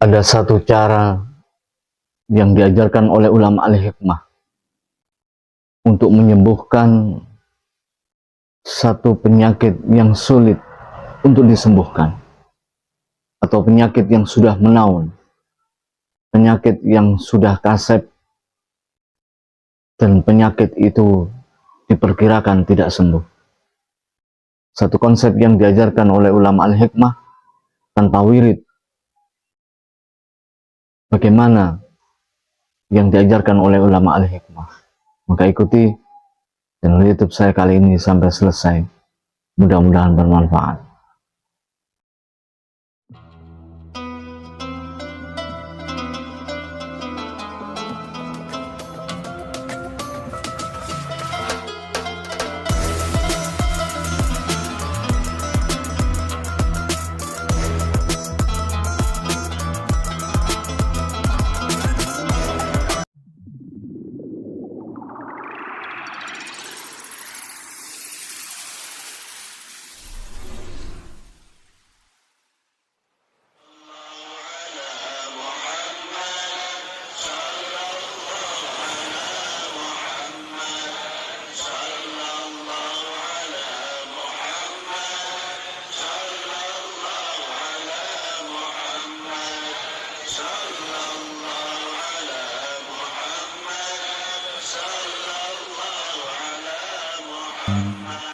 Ada satu cara yang diajarkan oleh ulama al-hikmah untuk menyembuhkan satu penyakit yang sulit untuk disembuhkan, atau penyakit yang sudah menaun, penyakit yang sudah kasep, dan penyakit itu diperkirakan tidak sembuh. Satu konsep yang diajarkan oleh ulama al-hikmah tanpa wirid. Bagaimana yang diajarkan oleh ulama al-hikmah? Maka ikuti channel YouTube saya kali ini sampai selesai. Mudah-mudahan bermanfaat.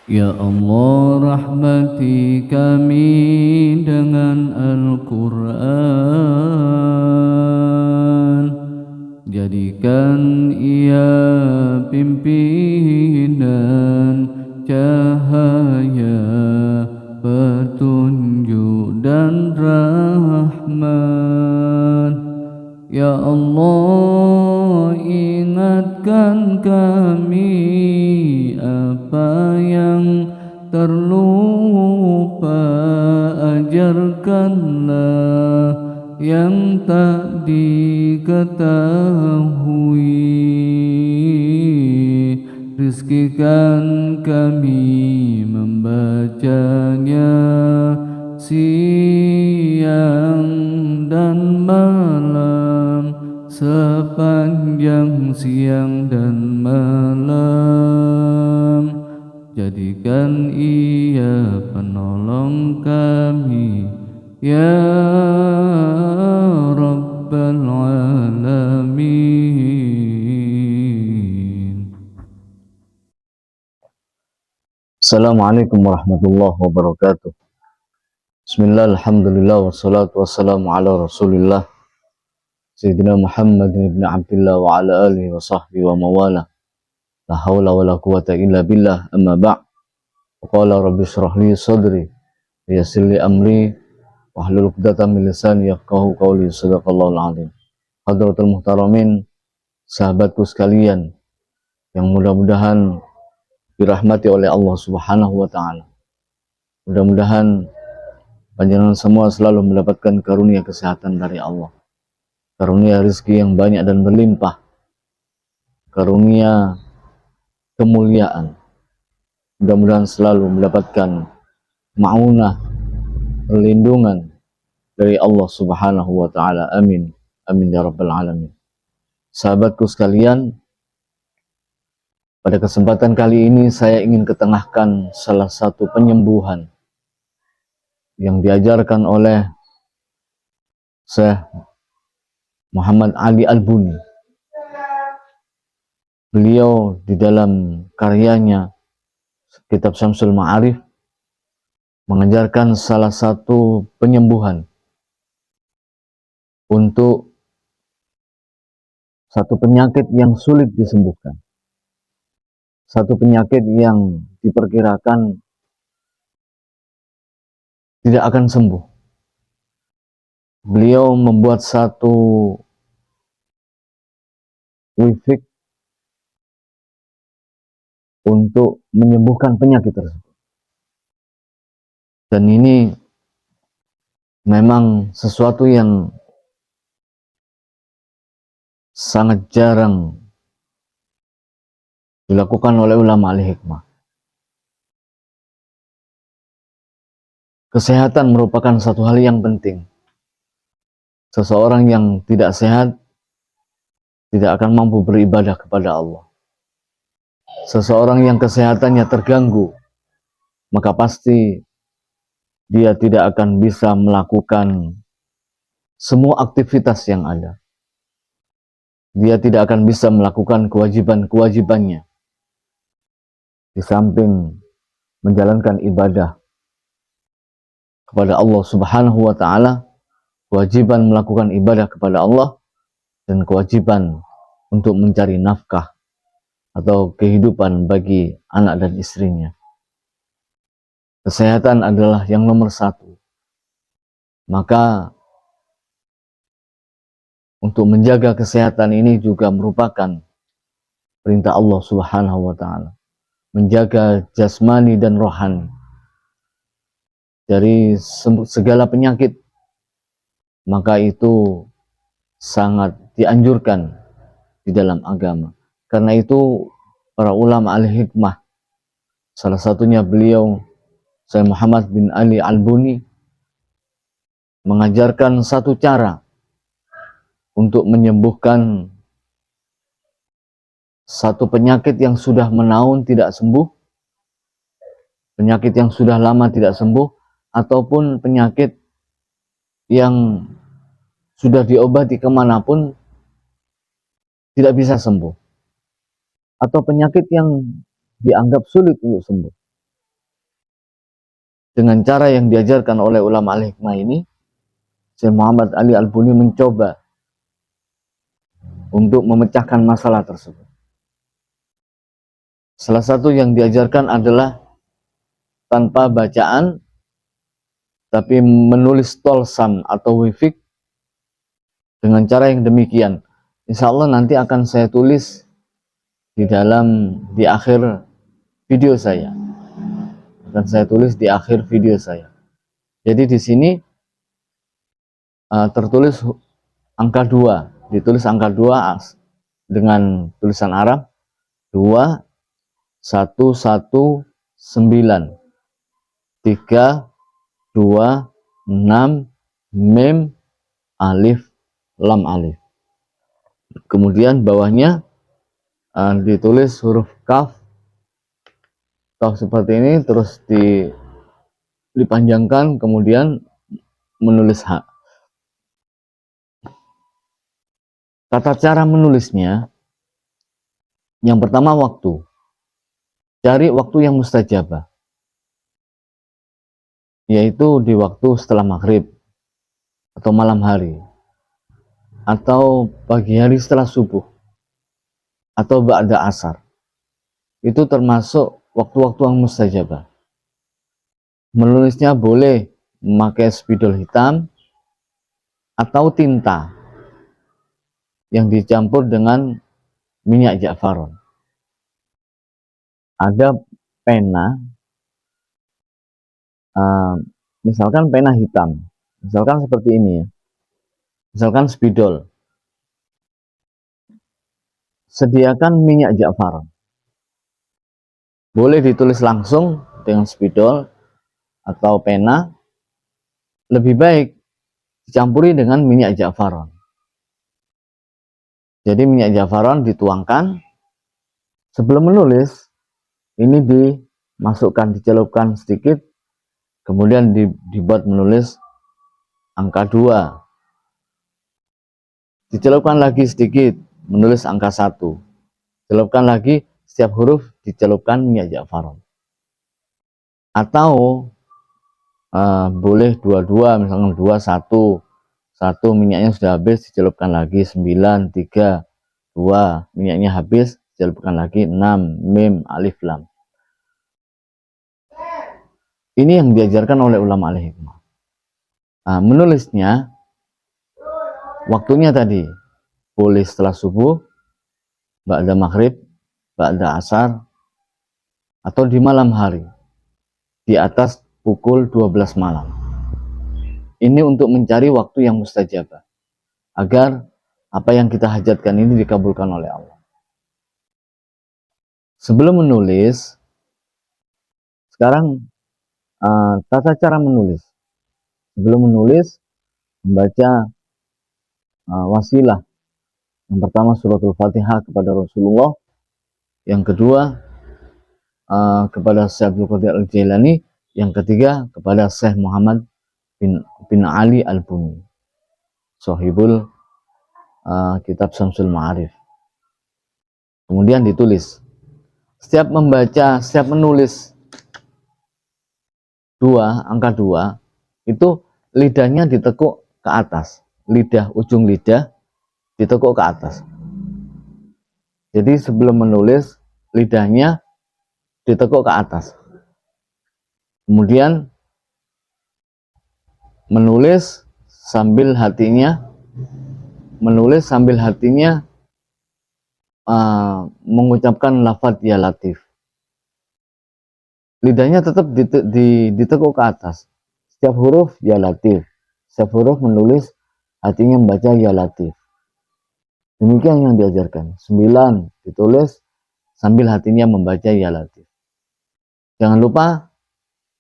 Ya Allah, rahmati kami dengan Al-Quran. Jadikan ia pimpinan, cahaya, petunjuk dan rahmat. Ya Allah, ingatkan kami apa yang terlupa, ajarkanlah yang tak diketahui. Rizkikan kami membacanya siang dan malam, sepanjang siang dan malam. Jadikan ia penolong kami, ya Rabbal Alamin. Assalamualaikum warahmatullahi wabarakatuh. Bismillah, alhamdulillah, wassalatu wassalamu ala rasulillah Sayyidina Muhammad ibn Abdullah wa ala alihi wa sahbihi wa mawala. La hawla wa la quwata illa billah, amma ba' Qala rabbi syrah li sadri wa yassir li amri wahlul 'uqdatam min lisani yafqahu qawli. Shadaqallahul azim. Hadratul muhtaramin, sahabatku sekalian yang mudah-mudahan dirahmati oleh Allah Subhanahu wa taala. Mudah-mudahan panjenengan semua selalu mendapatkan karunia kesehatan dari Allah, karunia rezeki yang banyak dan berlimpah, karunia kemuliaan. Mudah-mudahan selalu mendapatkan ma'unah, perlindungan dari Allah Subhanahu wa taala. Amin. Amin ya rabbal alamin. Sahabatku sekalian, pada kesempatan kali ini saya ingin ketengahkan salah satu penyembuhan yang diajarkan oleh Syekh Muhammad Ali Al-Buni. Beliau di dalam karyanya Kitab Syamsul Ma'arif mengajarkan salah satu penyembuhan untuk satu penyakit yang sulit disembuhkan, satu penyakit yang diperkirakan tidak akan sembuh. Beliau membuat satu wifik untuk menyembuhkan penyakit tersebut. Dan ini memang sesuatu yang sangat jarang dilakukan oleh ulama al-hikmah. Kesehatan merupakan satu hal yang penting. seseorang yang tidak sehat tidak akan mampu beribadah kepada Allah. Seseorang yang kesehatannya terganggu, maka pasti dia tidak akan bisa melakukan semua aktivitas yang ada. Dia tidak akan bisa melakukan kewajiban-kewajibannya, di samping menjalankan ibadah kepada Allah Subhanahu wa Ta'ala, kewajiban melakukan ibadah kepada Allah, dan kewajiban untuk mencari nafkah atau kehidupan bagi anak dan istrinya. Kesehatan adalah yang nomor satu. Maka untuk menjaga kesehatan ini juga merupakan perintah Allah Subhanahu wa Ta'ala, menjaga jasmani dan rohani dari segala penyakit. Maka itu sangat dianjurkan di dalam agama. Karena itu para ulama al-hikmah, salah satunya beliau Syekh Muhammad bin Ali Al-Buni, mengajarkan satu cara untuk menyembuhkan satu penyakit yang sudah menaun tidak sembuh, penyakit yang sudah lama tidak sembuh, ataupun penyakit yang sudah diobati kemanapun tidak bisa sembuh, atau penyakit yang dianggap sulit untuk sembuh. Dengan cara yang diajarkan oleh ulama al-hikmah ini, Syekh Muhammad Ali Al-Buni mencoba untuk memecahkan masalah tersebut. Salah satu yang diajarkan adalah tanpa bacaan, tapi menulis tolsam atau wifik dengan cara yang demikian. Insya Allah nanti akan saya tulis di akhir video saya. Akan saya tulis di akhir video saya. Jadi di sini tertulis angka 2, ditulis angka 2 dengan tulisan Arab 2 1 1 9 3 2 6 mim alif lam alif. Kemudian bawahnya ditulis huruf kaf seperti ini, terus dipanjangkan, kemudian menulis H. Tata cara menulisnya, yang pertama waktu. Cari waktu yang mustajabah, yaitu di waktu setelah maghrib, atau malam hari, atau pagi hari setelah subuh, atau ba'da asar. Itu termasuk waktu-waktu yang mustajabah. Menulisnya boleh memakai spidol hitam atau tinta yang dicampur dengan minyak ja'faron. Ada pena, misalkan pena hitam, misalkan seperti ini ya, misalkan spidol. Sediakan minyak ja'faron. Boleh ditulis langsung dengan spidol atau pena, lebih baik dicampuri dengan minyak ja'faron. Jadi minyak ja'faron dituangkan, sebelum menulis ini dimasukkan, dicelupkan sedikit, kemudian dibuat menulis angka 2, dicelupkan lagi sedikit, menulis angka 1, celupkan lagi, setiap huruf dicelupkan minyak ja'faron. Atau boleh dua-dua, misalnya 2 1 minyaknya sudah habis, dicelupkan lagi 9 3 2, minyaknya habis, dicelupkan lagi 6 mim alif lam. Ini yang diajarkan oleh ulama al-hikmah. Menulisnya waktunya tadi boleh setelah subuh, ba'da maghrib, ba'da asar, atau di malam hari, di atas pukul 12 malam. Ini untuk mencari waktu yang mustajabah, agar apa yang kita hajatkan ini dikabulkan oleh Allah. Sebelum menulis, sekarang tata cara menulis. Sebelum menulis, membaca wasilah. Yang pertama suratul Fatihah kepada Rasulullah, yang kedua kepada Syekh Abdul Qadir Al-Jailani, yang ketiga kepada Syekh Muhammad bin Ali Al-Buni, sahibul kitab Syamsul Ma'arif. Kemudian ditulis, setiap menulis angka 2 itu lidahnya ditekuk ke atas, ujung lidah ditekuk ke atas. Jadi sebelum menulis lidahnya ditekuk ke atas, kemudian menulis sambil hatinya mengucapkan lafaz ya Latif. Lidahnya tetap ditekuk ke atas. Setiap huruf ya Latif. Setiap huruf menulis, hatinya membaca ya Latif. Demikian yang diajarkan. 9 ditulis sambil hatinya membaca ya Latif. Jangan lupa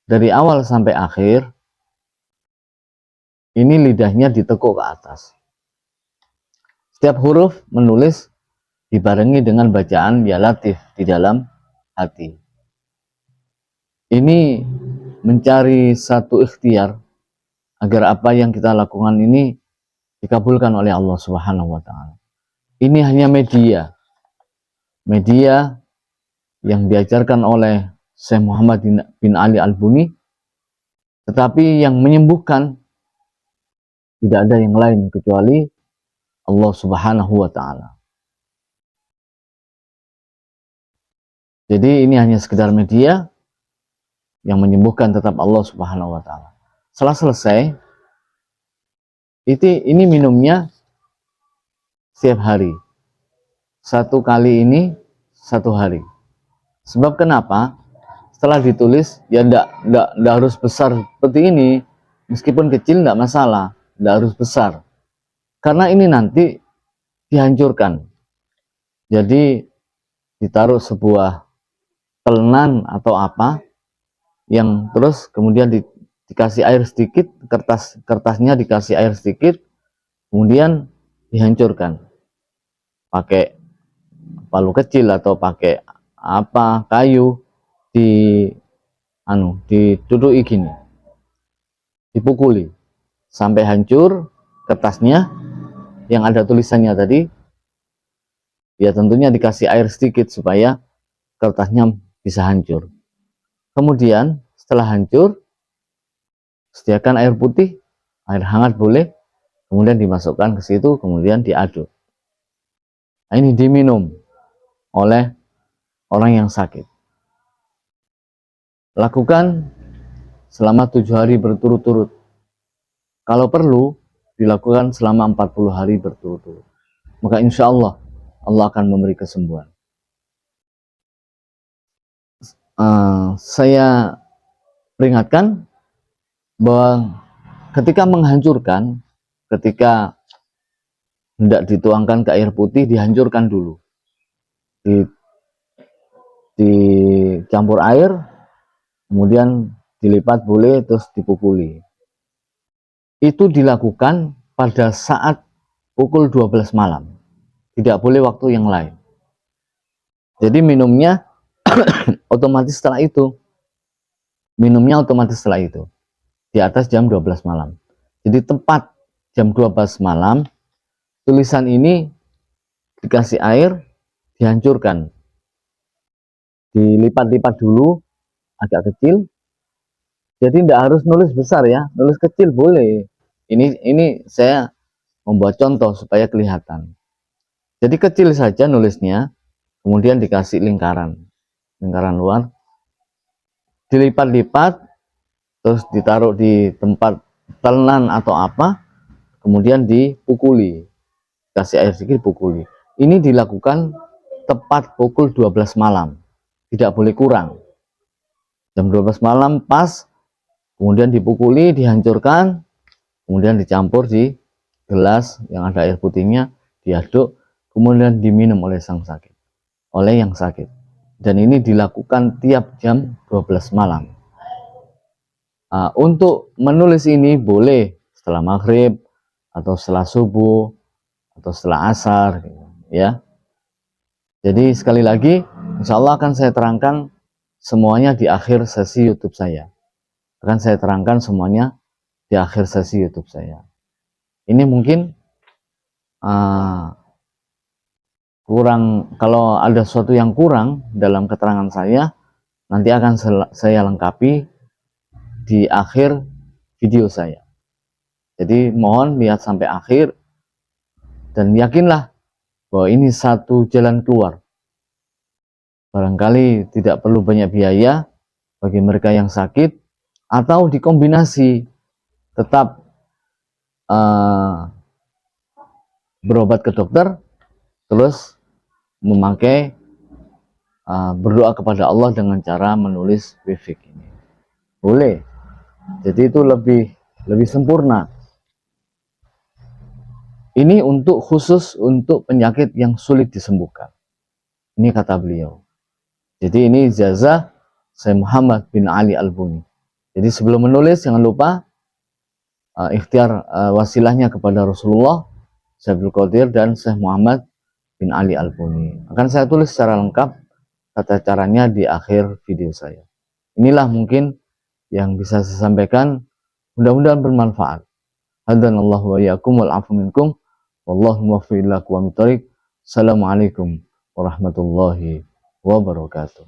dari awal sampai akhir ini lidahnya ditekuk ke atas. Setiap huruf menulis dibarengi dengan bacaan ya Latif di dalam hati. Ini mencari satu ikhtiar agar apa yang kita lakukan ini dikabulkan oleh Allah Subhanahu wa taala. Ini hanya media yang diajarkan oleh Syekh Muhammad bin Ali Al-Buni, tetapi yang menyembuhkan tidak ada yang lain kecuali Allah Subhanahu wa taala. Jadi ini hanya sekedar media, yang menyembuhkan tetap Allah Subhanahu wa taala. Setelah selesai, ini minumnya setiap hari. 1 kali ini 1 hari. Sebab kenapa? Setelah ditulis ya enggak harus besar seperti ini. Meskipun kecil enggak masalah, enggak harus besar. Karena ini nanti dihancurkan. Jadi ditaruh sebuah telenan atau apa yang terus kemudian dikasih air sedikit, kertasnya dikasih air sedikit, kemudian dihancurkan pakai palu kecil atau pakai apa kayu, dituduki gini, dipukuli sampai hancur kertasnya yang ada tulisannya tadi. Ya tentunya dikasih air sedikit supaya kertasnya bisa hancur. Kemudian setelah hancur, sediakan air putih, air hangat boleh, kemudian dimasukkan ke situ, kemudian diaduk. Nah, ini diminum oleh orang yang sakit. Lakukan selama 7 hari berturut-turut. Kalau perlu, dilakukan selama 40 hari berturut-turut. Maka insya Allah, Allah akan memberi kesembuhan. Saya peringatkan bahwa ketika menghancurkan, ketika hendak dituangkan ke air putih, dihancurkan dulu. Dicampur air, kemudian dilipat boleh, terus dipukuli. Itu dilakukan pada saat pukul 12 malam. Tidak boleh waktu yang lain. Jadi minumnya otomatis setelah itu. Di atas jam 12 malam. Jadi tepat jam 12 malam, tulisan ini dikasih air, dihancurkan. Dilipat-lipat dulu, agak kecil. Jadi tidak harus nulis besar ya, nulis kecil boleh. Ini saya membuat contoh supaya kelihatan. Jadi kecil saja nulisnya, kemudian dikasih lingkaran luar, dilipat-lipat, terus ditaruh di tempat telenan atau apa, kemudian dipukuli, kasih air sedikit, pukuli. Ini dilakukan tepat pukul 12 malam, tidak boleh kurang. Jam 12 malam pas, kemudian dipukuli, dihancurkan, kemudian dicampur di gelas yang ada air putihnya, diaduk, kemudian diminum oleh yang sakit. Dan ini dilakukan tiap jam 12 malam. Untuk menulis ini boleh setelah maghrib atau setelah subuh atau setelah asar, ya. Jadi sekali lagi, insya Allah akan saya terangkan semuanya di akhir sesi YouTube saya. Akan saya terangkan semuanya di akhir sesi YouTube saya. Ini mungkin kurang, kalau ada sesuatu yang kurang dalam keterangan saya, nanti akan saya lengkapi di akhir video saya. Jadi mohon lihat sampai akhir dan yakinlah bahwa ini satu jalan keluar. Barangkali tidak perlu banyak biaya bagi mereka yang sakit, atau dikombinasi tetap berobat ke dokter, terus memakai berdoa kepada Allah dengan cara menulis wifik ini. Boleh. Jadi itu lebih sempurna. Ini untuk khusus untuk penyakit yang sulit disembuhkan. Ini kata beliau. Jadi ini ijazah Syekh Muhammad bin Ali Al-Buni. Jadi sebelum menulis jangan lupa ikhtiar wasilahnya kepada Rasulullah, Syekh Abdul Qadir dan Syekh Muhammad bin Ali Al-Buni. Akan saya tulis secara lengkap tata caranya di akhir video saya. Inilah mungkin yang bisa saya sampaikan, mudah-mudahan bermanfaat. Hadanallahu wa iyyakum wal afu minkum wallahu muwaffiq ila aqwamit thoriq. Assalamualaikum warahmatullahi wabarakatuh.